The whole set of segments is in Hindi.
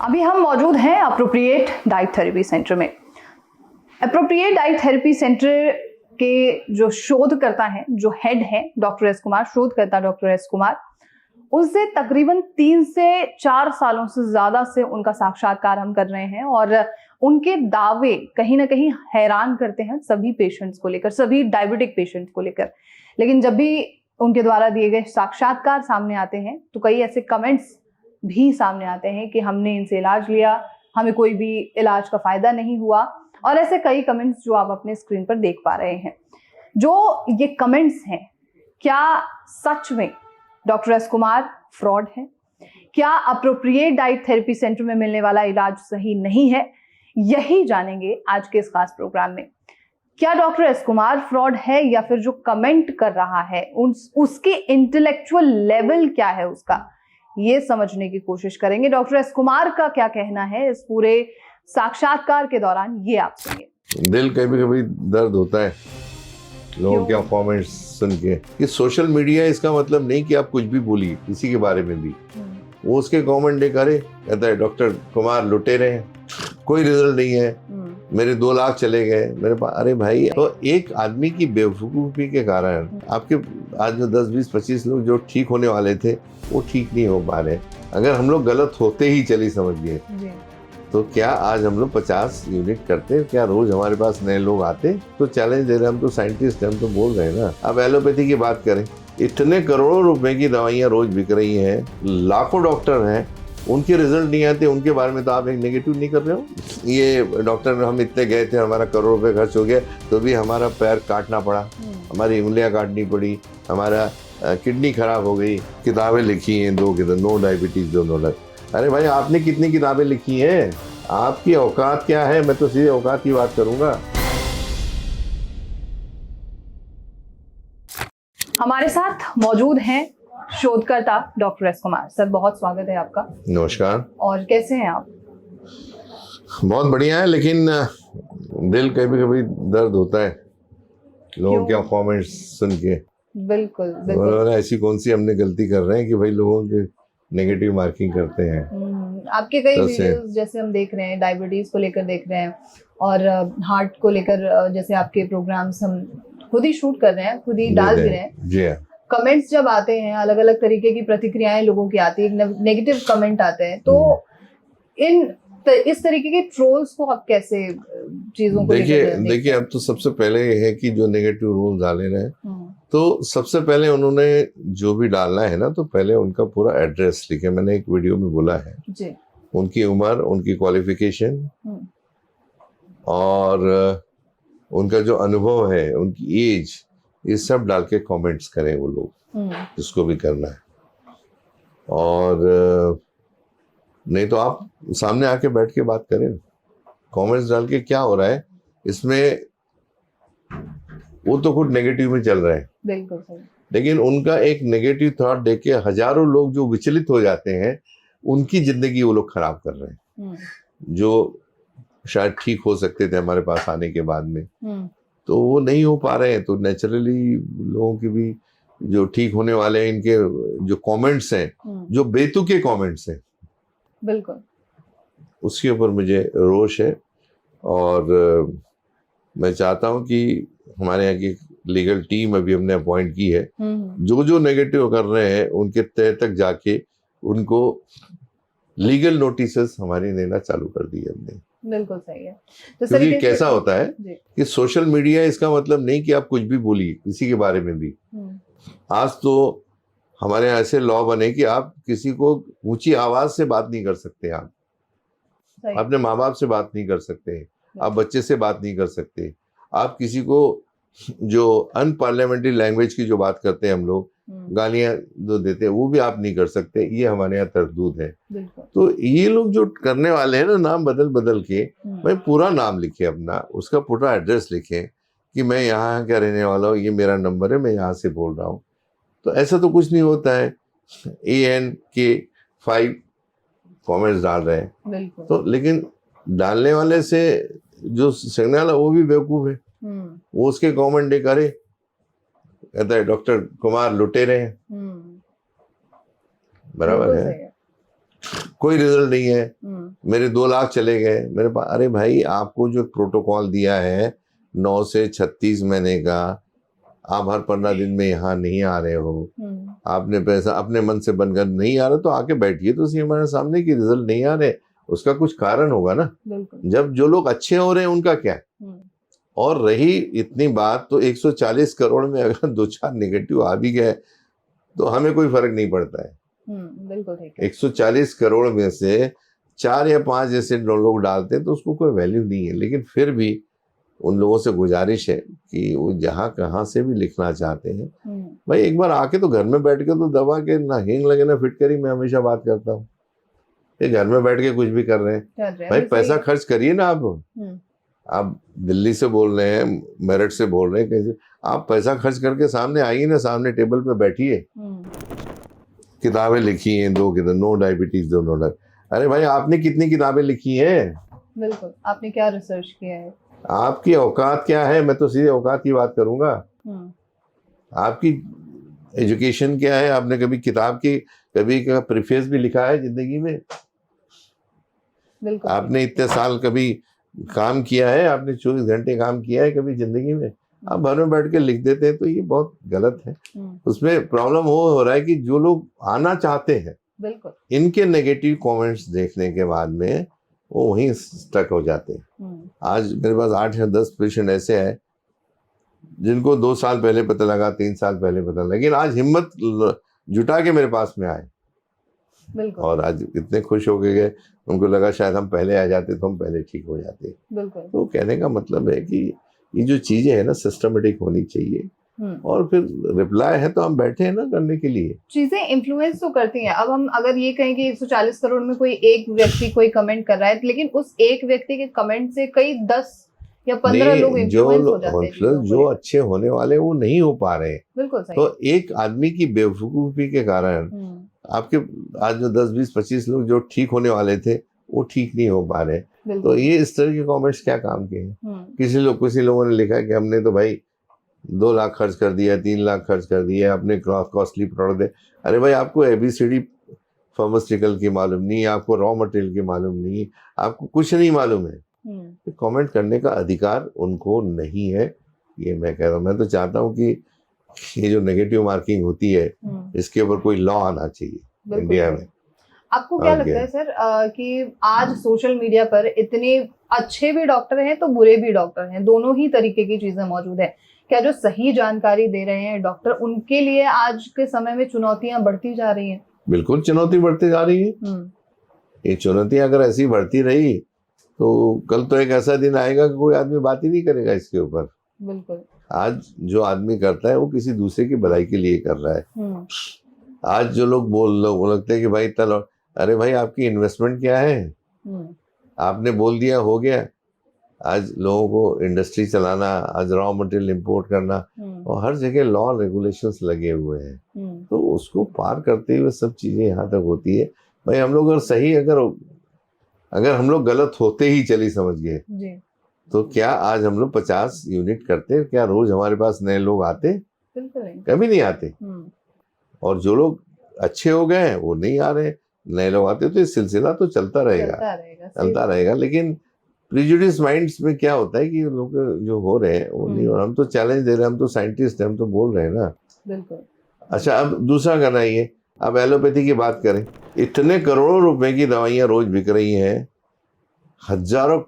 अभी हम मौजूद हैं अप्रोप्रिएट डाइट थेरेपी सेंटर में। अप्रोप्रिएट डाइट थेरेपी सेंटर के जो शोधकर्ता हैं, जो हेड है डॉक्टर एस कुमार, शोधकर्ता डॉक्टर एस कुमार, उनसे तकरीबन 3 से 4 सालों से ज्यादा से उनका साक्षात्कार हम कर रहे हैं और उनके दावे कहीं ना कहीं हैरान करते हैं सभी पेशेंट्स को लेकर, सभी डायबिटिक पेशेंट्स को लेकर। लेकिन जब भी उनके द्वारा दिए गए साक्षात्कार सामने आते हैं तो कई ऐसे कमेंट्स भी सामने आते हैं कि हमने इनसे इलाज लिया, हमें कोई भी इलाज का फायदा नहीं हुआ, और ऐसे कई कमेंट्स जो आप अपने स्क्रीन पर देख पा रहे हैं। जो ये कमेंट्स हैं, क्या सच में डॉक्टर एस कुमार फ्रॉड है? क्या अप्रोप्रिएट डाइट थेरेपी सेंटर में मिलने वाला इलाज सही नहीं है? यही जानेंगे आज के इस खास प्रोग्राम में। क्या डॉक्टर एस कुमार फ्रॉड है या फिर जो कमेंट कर रहा है उसके इंटेलेक्चुअल लेवल क्या है उसका, ये समझने की कोशिश करेंगे। डॉक्टर एस कुमार का क्या कहना है इस पूरे साक्षात्कार के दौरान, ये आप सुनिए। दिल कभी कभी दर्द होता है लोगों के कमेंट्स सुन के कि सोशल मीडिया इसका मतलब नहीं कि आप कुछ भी बोलिए किसी के बारे में भी। वो उसके कमेंट डे करे, कहता है डॉक्टर कुमार लुटेरे हैं, कोई रिजल्ट नहीं है, मेरे 2 लाख चले गए मेरे पास। अरे भाई, तो एक आदमी की बेवकूफी के कारण आपके आज जो 10, 20, 25 लोग जो ठीक होने वाले थे वो ठीक नहीं हो पा रहे। अगर हम लोग गलत होते ही चलिए समझ गए तो क्या आज हम लोग 50 यूनिट करते? क्या रोज हमारे पास नए लोग आते? तो चैलेंज दे रहे हम तो साइंटिस्ट, हम तो बोल रहे हैं ना। अब एलोपैथी की बात करें, इतने करोड़ों रुपए की दवाइयाँ रोज बिक रही हैं, लाखों डॉक्टर हैं, उनके रिजल्ट नहीं आते, उनके बारे में तो आप एक नेगेटिव नहीं कर रहे हो। ये डॉक्टर हम इतने गए थे, हमारा करोड़ रुपए खर्च हो गया, तो भी हमारा पैर काटना पड़ा, हमारी उंगलियां काटनी पड़ी, हमारा किडनी खराब हो गई, किताबें लिखी हैं 2 किताब, नो डायबिटीज दोनों लग। अरे भाई, आपने कितनी किताबें लिखी हैं? आपकी औकात क्या है? मैं तो सीधे औकात की बात करूंगा। हमारे साथ मौजूद हैं शोधकर्ता डॉक्टर एस कुमार। सर, बहुत स्वागत है आपका। नमस्कार। और कैसे हैं आप? बहुत बढ़िया है, लेकिन दिल कभी कभी दर्द होता है लोगों के कमेंट्स सुन के। बिल्कुल बिल्कुल। ऐसी कौन सी हमने गलती कर रहे हैं कि भाई लोगों के नेगेटिव मार्किंग करते हैं। आपके कई वीडियोस जैसे हम देख रहे हैं, डायबिटीज को लेकर देख रहे हैं और हार्ट को लेकर जैसे आपके प्रोग्राम्स हम खुद ही शूट कर रहे हैं, खुद ही डाल भी रहे हैं। जी हाँ। कमेंट्स जब आते हैं, अलग अलग तरीके की प्रतिक्रियाएं लोगों की आती है, नेगेटिव कमेंट आते हैं, तो इस तरीके के ट्रोल्स को आप कैसे चीजों को देखिए अब तो सबसे पहले ये है कि जो नेगेटिव रोल डाले रहे, तो सबसे पहले उन्होंने जो भी डालना है ना, तो पहले उनका पूरा एड्रेस लिखे। मैंने एक वीडियो में बोला है जी। उनकी उम्र, उनकी क्वालिफिकेशन और उनका जो अनुभव है, उनकी एज, ये सब डाल के कमेंट्स करें वो लोग, जिसको भी करना है। और नहीं तो आप सामने आके बैठ के बात करें। कमेंट्स डाल के क्या हो रहा है इसमें? वो तो खुद नेगेटिव में चल रहे हैं, बिल्कुल सही। लेकिन उनका एक नेगेटिव थॉट देख के हजारों लोग जो विचलित हो जाते हैं, उनकी जिंदगी वो लोग खराब कर रहे हैं, जो शायद ठीक हो सकते थे हमारे पास आने के बाद में, तो वो नहीं हो पा रहे हैं। तो नेचुरली लोगों की भी जो ठीक होने वाले हैं, इनके जो कमेंट्स हैं, जो बेतुके कमेंट्स हैं, बिल्कुल, उसके ऊपर मुझे रोष है। और मैं चाहता हूं कि हमारे यहाँ की लीगल टीम अभी हमने अपॉइंट की है, जो नेगेटिव कर रहे हैं उनके तह तक जाके उनको लीगल नोटिसेस हमारी देना चालू कर दिए हमने। बिल्कुल सही है। तो क्योंकि कैसा होता है कि सोशल मीडिया इसका मतलब नहीं कि आप कुछ भी बोलिए किसी के बारे में भी। आज तो हमारे यहाँ ऐसे लॉ बने कि आप किसी को ऊंची आवाज से बात नहीं कर सकते, आप अपने माँ बाप से बात नहीं कर सकते, आप बच्चे से बात नहीं कर सकते, आप किसी को जो अनपार्लियामेंट्री लैंग्वेज की जो बात करते हैं हम लोग, गालियां जो देते हैं, वो भी आप नहीं कर सकते। ये हमारे यहाँ तरदूद है। तो ये लोग जो करने वाले हैं ना, नाम बदल बदल के, भाई पूरा नाम लिखे अपना, उसका पूरा एड्रेस लिखे कि मैं यहाँ का रहने वाला हूँ, ये मेरा नंबर है, मैं यहाँ से बोल रहा हूँ। तो ऐसा तो कुछ नहीं होता है। ANK5 कमेंट्स डाल रहे हैं, तो लेकिन डालने वाले से जो सीखने वाला वो भी बेवकूफ है। वो उसके कमेंट डे करे, कहता है डॉक्टर कुमार लुटेरे हैं, बराबर है, कोई रिजल्ट नहीं है, मेरे 2 लाख चले गए मेरे पास। अरे भाई, आपको जो प्रोटोकॉल दिया है 9 से 36 महीने का, आप हर 15 दिन में यहाँ नहीं आ रहे हो, आपने पैसा अपने मन से बनकर नहीं आ रहा तो आके बैठिए तो सही हमारे सामने कि रिजल्ट नहीं आ रहे, उसका कुछ कारण होगा ना। जब जो लोग अच्छे हो रहे हैं उनका क्या। और रही इतनी बात, तो 140 करोड़ में अगर 2-4 नेगेटिव आ भी गए तो हमें कोई फर्क नहीं पड़ता है। बिल्कुल ठीक है। 140 करोड़ में से 4 या 5 जैसे लोग डालते हैं तो उसको कोई वैल्यू नहीं है। लेकिन फिर भी उन लोगों से गुजारिश है कि वो जहाँ कहाँ से भी लिखना चाहते हैं, भाई एक बार आके तो घर में बैठ के तो दबा के ना हींग लगे ना फिटकरी, मैं हमेशा बात करता हूँ। ये घर में बैठ के कुछ भी कर रहे हैं, भाई पैसा खर्च करिए ना। आप दिल्ली से बोल रहे हैं, मेरठ से बोल रहे हैं, कहीं से आप पैसा खर्च करके सामने आइए ना, सामने टेबल पे बैठिए। किताबें लिखी हैं 2 किताब, नो डायबिटीज दो नो डायबिटीज। अरे भाई, आपने कितनी किताबें लिखी हैं? बिल्कुल, आपने क्या रिसर्च किया है? आपकी औकात क्या है? मैं तो सीधे औकात की बात करूंगा। आपकी एजुकेशन क्या है? आपने कभी किताब की कभी का प्रीफेस भी लिखा है जिंदगी में? बिल्कुल। आपने इतने साल कभी काम किया है? आपने 24 घंटे काम किया है कभी जिंदगी में? आप घर में बैठ के लिख देते हैं तो ये बहुत गलत है। उसमें प्रॉब्लम हो रहा है कि जो लोग आना चाहते हैं, बिल्कुल, इनके नेगेटिव कमेंट्स देखने के बाद में वो वहीं स्टक हो जाते हैं। आज मेरे पास 8 या 10 पेशेंट ऐसे हैं जिनको 2 साल पहले पता लगा, 3 साल पहले पता लगा, लेकिन आज हिम्मत जुटा के मेरे पास में आए। बिल्कुल। और आज इतने खुश हो गए, उनको लगा शायद हम पहले आ जाते तो हम पहले ठीक हो जाते। बिल्कुल। तो कहने का मतलब है कि ये जो चीजें है ना, सिस्टमेटिक होनी चाहिए। और फिर रिप्लाई है तो हम बैठे हैं ना करने के लिए। चीजें इन्फ्लुएंस तो करती हैं। अब हम अगर ये कहें कि 140 करोड़ में कोई एक व्यक्ति कोई कमेंट कर रहा है, लेकिन उस एक व्यक्ति के कमेंट से कई 10 या 15 लोग इन्फ्लुएंस हो जाते हैं। जो अच्छे होने वाले वो नहीं हो पा रहे। बिल्कुल सही। तो एक आदमी की बेवकूफी के कारण आपके आज जो 10, 20, 25 लोग जो ठीक होने वाले थे वो ठीक नहीं हो पा रहे। तो ये इस तरह के कमेंट्स क्या काम के हैं? किसी लोगों ने लिखा कि हमने तो भाई 2 लाख खर्च कर दिया, 3 लाख खर्च कर दिया, अपने कॉस्टली प्रोडक्ट दे। अरे भाई, आपको ABCD फार्मास्यूटिकल की मालूम नहीं, आपको रॉ मटेरियल की मालूम नहीं, आपको कुछ नहीं मालूम है। तो कमेंट करने का अधिकार उनको नहीं है, ये मैं कह रहा हूँ। मैं तो चाहता हूँ कि ये जो नेगेटिव मार्किंग होती है इसके ऊपर कोई लॉ आना चाहिए इंडिया में। आपको क्या लगता है सर कि आज सोशल मीडिया पर इतने अच्छे भी डॉक्टर हैं तो बुरे भी डॉक्टर हैं, दोनों ही तरीके की चीजें मौजूद है। क्या जो सही जानकारी दे रहे हैं डॉक्टर, उनके लिए आज के समय में चुनौतियां बढ़ती जा रही हैं? बिल्कुल चुनौती बढ़ती जा रही है। ये चुनौतियां अगर ऐसी बढ़ती रही तो कल तो एक ऐसा दिन आएगा कि कोई आदमी बात ही नहीं करेगा इसके ऊपर। बिल्कुल। आज जो आदमी करता है वो किसी दूसरे की भलाई के लिए कर रहा है। आज जो लोग वो लगते हैं कि भाई इतना, अरे भाई आपकी इन्वेस्टमेंट क्या है? आपने बोल दिया हो गया। आज लोगों को इंडस्ट्री चलाना, आज रॉ मटेरियल इंपोर्ट करना, और हर जगह लॉ रेगुलेशंस लगे हुए हैं। तो उसको पार करते हुए सब चीजें यहाँ तक होती है। भाई हम लोग अगर हम लोग गलत होते ही चली समझ गए तो क्या आज हम लोग 50 यूनिट करते? क्या रोज हमारे पास नए लोग आते? बिल्कुल नहीं, कभी नहीं आते। और जो लोग अच्छे हो गए हैं वो नहीं आ रहे, नए लोग आते, तो ये सिलसिला तो चलता रहेगा। लेकिन प्रिजुडिस माइंड्स में क्या होता है कि लोग जो हो रहे हैं वो नहीं हो रहा। हम तो चैलेंज दे रहे हैं, हम तो साइंटिस्ट हैं, हम तो बोल रहे हैं ना। बिल्कुल। अच्छा, अब दूसरा करना ये, अब एलोपैथी की बात करें, इतने करोड़ों रुपए की दवाइयां रोज बिक रही हैं, हजारों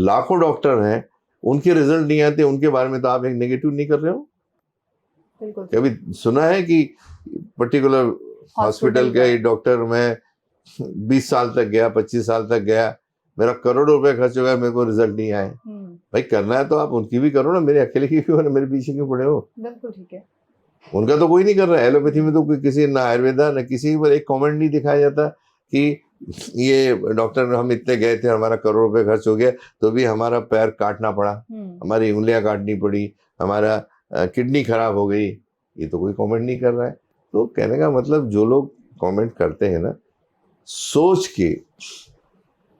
लाखों डॉक्टर हैं, उनके रिजल्ट नहीं आते, उनके बारे में तो आप एक नेगेटिव नहीं कर रहे हो। बिल्कुल। कभी सुना है कि पर्टिकुलर हॉस्पिटल का डॉक्टर, मैं 20 साल तक गया, 25 साल तक गया, मेरा करोड़ों रुपए खर्च हो गया, मेरे को रिजल्ट नहीं आए। भाई करना है तो आप उनकी भी करो ना, मेरे अकेले की क्यों, मेरे पीछे क्यों पड़े हो? बिल्कुल ठीक है। उनका तो कोई नहीं कर रहा है। एलोपैथी में तो कोई किसी ना आयुर्वेदा ना किसी पर एक कमेंट नहीं दिखाया जाता कि ये डॉक्टर हम इतने गए थे, हमारा करोड़ रुपए खर्च हो गया तो भी हमारा पैर काटना पड़ा, हमारी उंगलियां काटनी पड़ी, हमारा किडनी खराब हो गई, ये तो कोई कमेंट नहीं कर रहा है। तो कहने का मतलब जो लोग कमेंट करते हैं ना, सोच के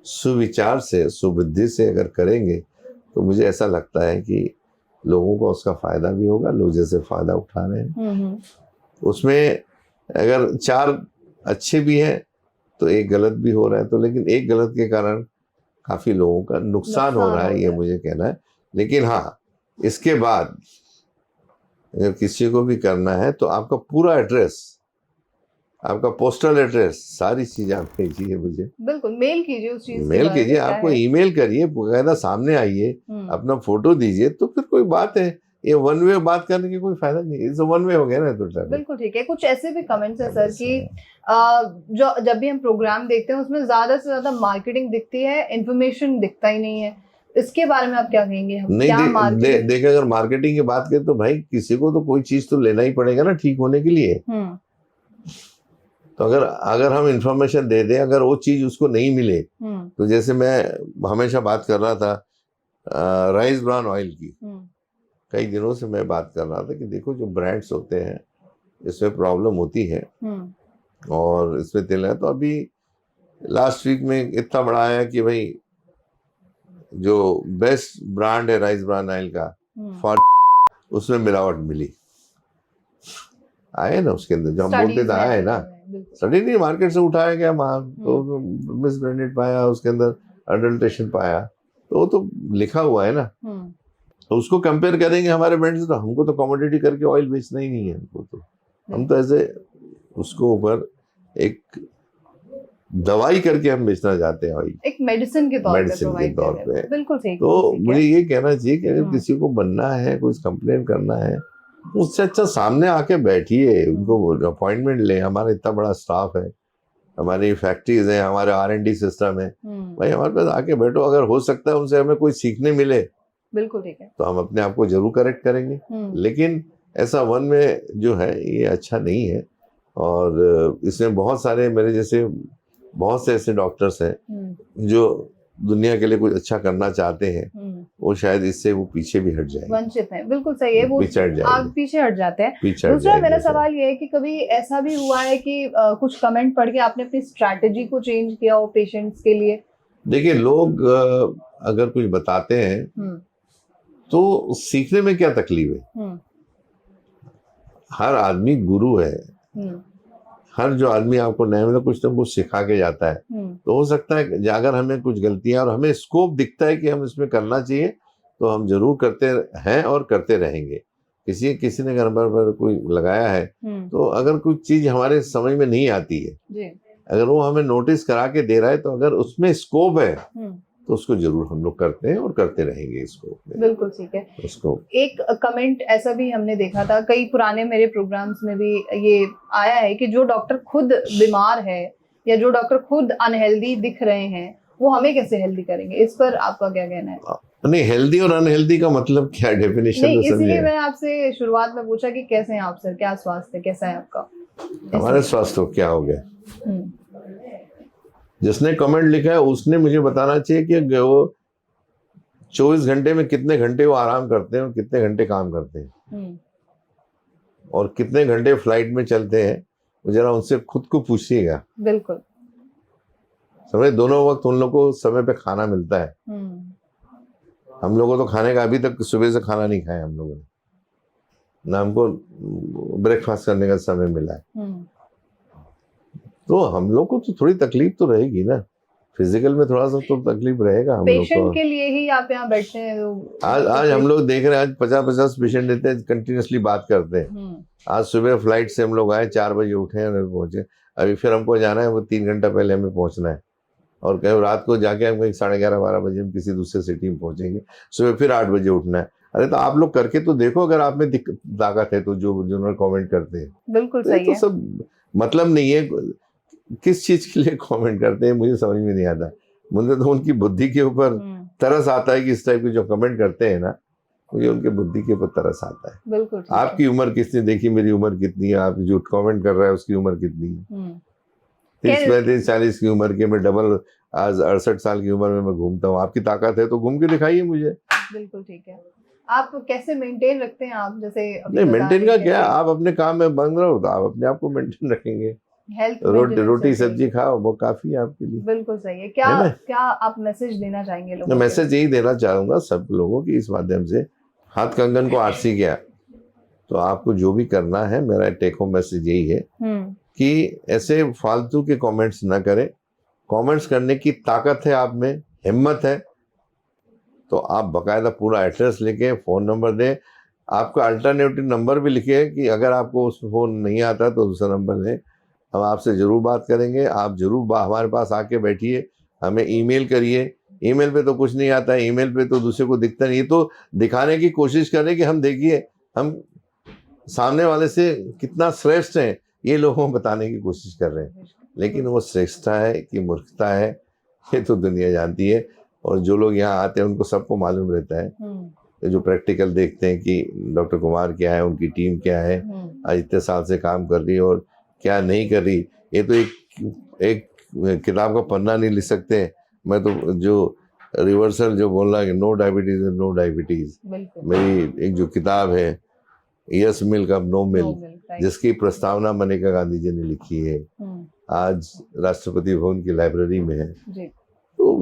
सुविचार से सुबुद्धि से अगर करेंगे तो मुझे ऐसा लगता है कि लोगों को उसका फायदा भी होगा। लोग जैसे फायदा उठा रहे हैं उसमें अगर 4 अच्छे भी हैं तो एक गलत भी हो रहा है, तो लेकिन एक गलत के कारण काफी लोगों का नुकसान हो रहा है, ये मुझे कहना है। लेकिन हाँ, इसके बाद अगर किसी को भी करना है तो आपका पूरा एड्रेस, आपका पोस्टल एड्रेस, सारी चीजें आप भेजिए मुझे। बिल्कुल, मेल कीजिए उस चीज मेल कीजिए, आपको ईमेल करिए, बकायदा सामने आइए, अपना फोटो दीजिए, तो फिर कोई बात है। ये वन वे बात करने की कोई फायदा नहीं, इस वन वे हो गया ना। तो बिल्कुल ठीक है। कुछ ऐसे भी कमेंट्स है सर कि जो जब भी हम प्रोग्राम देखते हैं उसमें ज्यादा से ज्यादा मार्केटिंग दिखती है, इंफॉर्मेशन दिखता ही नहीं है। इसके बारे में आप क्या कहेंगे? हम नहीं, देख अगर मार्केटिंग की बात करें तो भाई किसी को तो कोई चीज तो लेना ही पड़ेगा ना ठीक होने के लिए। तो अगर हम इंफॉर्मेशन दे दें, अगर वो चीज उसको नहीं मिले, तो जैसे मैं हमेशा बात कर रहा था राइस ब्रान ऑयल की, कई दिनों से मैं बात कर रहा था कि देखो जो ब्रांड्स होते हैं इसमें प्रॉब्लम होती है और इसमें तेल है। तो अभी लास्ट वीक में इतना बड़ा आया कि भाई जो बेस्ट ब्रांड है राइस ब्रान ऑयल का, फॉर उसमें मिलावट मिली, आए ना उसके अंदर, जो हम बोलते थे आए ना, स्टडी नहीं, मार्केट से उठाया गया माल, तो मिस ब्रांडेड पाया, उसके अंदर अडल्ट्रेशन पाया, तो वो तो लिखा हुआ है ना। तो उसको कंपेयर करेंगे हमारे ब्रांड से, तो हमको तो कमोडिटी करके ऑयल बेचना ही नहीं है हमको, तो हम तो ऐसे उसको ऊपर एक दवाई करके हम बेचना चाहते हैं ऑयल, एक मेडिसिन के तौर पे। बिल्कुल ठीक। तो मुझे ये कहना चाहिए कि अगर किसी को बनना है, कुछ कंप्लेन करना है, उससे अच्छा सामने आके बैठिए, उनको अपॉइंटमेंट ले। हमारा इतना बड़ा स्टाफ है, हमारी फैक्ट्रीज है, हमारे R&D सिस्टम है, भाई हमारे पास आके बैठो, अगर हो सकता है उनसे हमें कोई सीखने मिले, बिल्कुल ठीक है, तो हम अपने आप को जरूर करेक्ट करेंगे। लेकिन ऐसा वन में जो है ये अच्छा नहीं है। और इसमें बहुत सारे मेरे जैसे बहुत से ऐसे डॉक्टर्स हैं जो दुनिया के लिए कुछ अच्छा करना चाहते हैं, वो शायद इससे वो पीछे भी हट जाए, वंचित है। बिल्कुल सही है, वो पीछे हट जाते हैं। दूसरा मेरा सवाल ये है कि कभी ऐसा भी हुआ है कि कुछ कमेंट पढ़ के आपने अपनी स्ट्रैटेजी को चेंज किया हो पेशेंट्स के लिए? देखिए, लोग अगर कुछ बताते हैं तो सीखने में क्या तकलीफ है? हर आदमी गुरु है, हर जो आदमी आपको नया मतलब कुछ ना कुछ सिखा के जाता है। तो हो सकता है अगर हमें कुछ गलतियां और हमें स्कोप दिखता है कि हम इसमें करना चाहिए, तो हम जरूर करते हैं और करते रहेंगे। किसी ने घर पर कोई लगाया है, तो अगर कुछ चीज हमारे समझ में नहीं आती है, अगर वो हमें नोटिस करा के दे रहा है, तो अगर उसमें स्कोप है तो उसको जरूर हम लोग करते हैं और करते रहेंगे इसको। बिल्कुल ठीक है। उसको एक कमेंट ऐसा भी हमने देखा था, कई पुराने मेरे प्रोग्राम्स में भी ये आया है कि जो डॉक्टर खुद बीमार है या जो डॉक्टर खुद अनहेल्दी दिख रहे हैं, वो हमें कैसे हेल्दी करेंगे? इस पर आपका क्या कहना है? नहीं, हेल्दी और अनहेल्दी का मतलब क्या डेफिनेशन? नहीं, इसलिए मैंने आपसे शुरुआत में पूछा कि कैसे हैं आप सर, क्या स्वास्थ्य कैसा है आपका? हमारे स्वास्थ्य क्या हो गया? जिसने कमेंट लिखा है उसने मुझे बताना चाहिए कि वो 24 घंटे में कितने घंटे वो आराम करते हैं और कितने घंटे काम करते हैं और कितने घंटे फ्लाइट में चलते हैं। जरा उनसे खुद को पूछिएगा। बिल्कुल समझे, दोनों वक्त उन लोगों को समय पे खाना मिलता है। हम लोगों को तो खाने का अभी तक सुबह से खाना नहीं खाया हम लोगों ने, ना हमको ब्रेकफास्ट करने का समय मिला है। तो हम लोग को तो थोड़ी तकलीफ तो रहेगी ना, फिजिकल में थोड़ा सा तो तकलीफ रहेगा हम लोग को। पेशेंट के लिए ही आप यहाँ बैठते हैं। आज हम लोग देख रहे हैं, आज 50-50 पेशेंट देते हैं, कंटिन्यूसली बात करते हैं। आज सुबह फ्लाइट से हम लोग आए, 4 बजे उठे और पहुंचे, अभी फिर हमको जाना है, वो 3 घंटा पहले हमें पहुंचना है, और कहीं रात को जाके हम 11:30-12 बजे हम किसी दूसरे सिटी में पहुंचेंगे, सुबह फिर 8 बजे उठना है। अरे तो आप लोग करके तो देखो, अगर आप में ताकत है तो, जो जिन्होंने कॉमेंट करते हैं। बिल्कुल सही है। तो सब मतलब नहीं है, किस चीज के लिए कमेंट करते हैं मुझे समझ में नहीं आता। मुझे तो उनकी बुद्धि के ऊपर तरस आता है कि इस टाइप के जो कमेंट करते हैं ना, मुझे उनके बुद्धि के ऊपर तरस आता है। बिल्कुल आपकी उम्र कितनी, देखिए मेरी उम्र कितनी है, आप जो कमेंट कर रहे हैं उसकी उम्र कितनी है? 30-35-40 की उम्र के, मैं डबल आज 68 साल की उम्र में मैं घूमता हूँ। आपकी ताकत है तो घूम के दिखाइए मुझे। बिल्कुल ठीक है। आप कैसे मेंटेन रखते हैं आप? जैसे नहीं, मेंटेन का क्या, आप अपने काम में बंद रहो तो आप अपने आप को मेंटेन रखेंगे। रोटी सब्जी खाओ, वो काफी है आपके लिए। बिल्कुल सही है। क्या आप मैसेज देना चाहेंगे लोगों को? मैसेज यही देना चाहूंगा सब लोगों की इस माध्यम से, हाथ कंगन को आरसी गया, तो आपको जो भी करना है, मेरा टेक होम मैसेज यही है कि ऐसे फालतू के कमेंट्स ना करें। कमेंट्स करने की ताकत है आप में, हिम्मत है, तो आप बकायदा पूरा एड्रेस लिखे, फ़ोन नंबर दें, आपका अल्टरनेटिव नंबर भी लिखे कि अगर आपको उस फ़ोन नहीं आता तो दूसरा नंबर दें, हम आपसे ज़रूर बात करेंगे। आप ज़रूर हमारे पास आके बैठिए, हमें ईमेल करिए। ईमेल पे तो कुछ नहीं आता है, ईमेल पे तो दूसरे को दिखता नहीं, तो दिखाने की कोशिश करें कि हम देखिए हम सामने वाले से कितना श्रेष्ठ हैं, ये लोगों को बताने की कोशिश कर रहे हैं। लेकिन वो श्रेष्ठता है कि मूर्खता है, ये तो दुनिया जानती है। और जो लोग यहाँ आते हैं उनको सबको मालूम रहता है, जो प्रैक्टिकल देखते हैं कि डॉक्टर कुमार क्या है, उनकी टीम क्या है, आज इतने साल से काम कर रही है और क्या नहीं कर रही। ये तो एक किताब का पन्ना नहीं लिख सकते। मैं तो जो रिवर्सल जो बोल रहा है, नो डायबिटीज नो डायबिटीज, मेरी एक जो किताब है यस मिल्क अब नो मिल्क, जिसकी प्रस्तावना मनेका गांधी जी ने लिखी है, आज राष्ट्रपति भवन की लाइब्रेरी में है। तो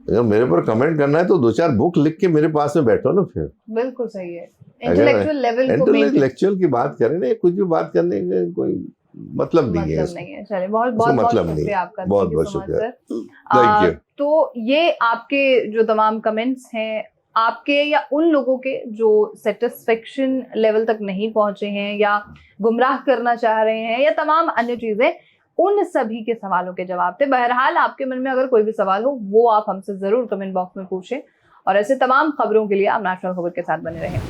अगर मेरे पर कमेंट करना है तो 2-4 बुक लिख के मेरे पास में बैठो ना। फिर बिल्कुल सही है, इंटेलेक्चुअल लेवल को इंटेलेक्चुअल की बात करें ना, कुछ भी बात करने का कोई मतलब नहीं है। चलिए, बहुत बहुत मतलब नहीं, शुक्रिया आपका, बहुत बहुत शुक्रिया, थैंक यू। तो ये आपके जो तमाम कमेंट्स हैं, आपके या उन लोगों के जो सेटिस्फेक्शन लेवल तक नहीं पहुंचे हैं या गुमराह करना चाह रहे हैं या तमाम अन्य चीजें, उन सभी के सवालों के जवाब थे। बहरहाल आपके मन में अगर कोई भी सवाल हो वो आप हमसे जरूर कमेंट बॉक्स में पूछें, और ऐसे तमाम खबरों के लिए आप नेशनल खबर के साथ बने रहें।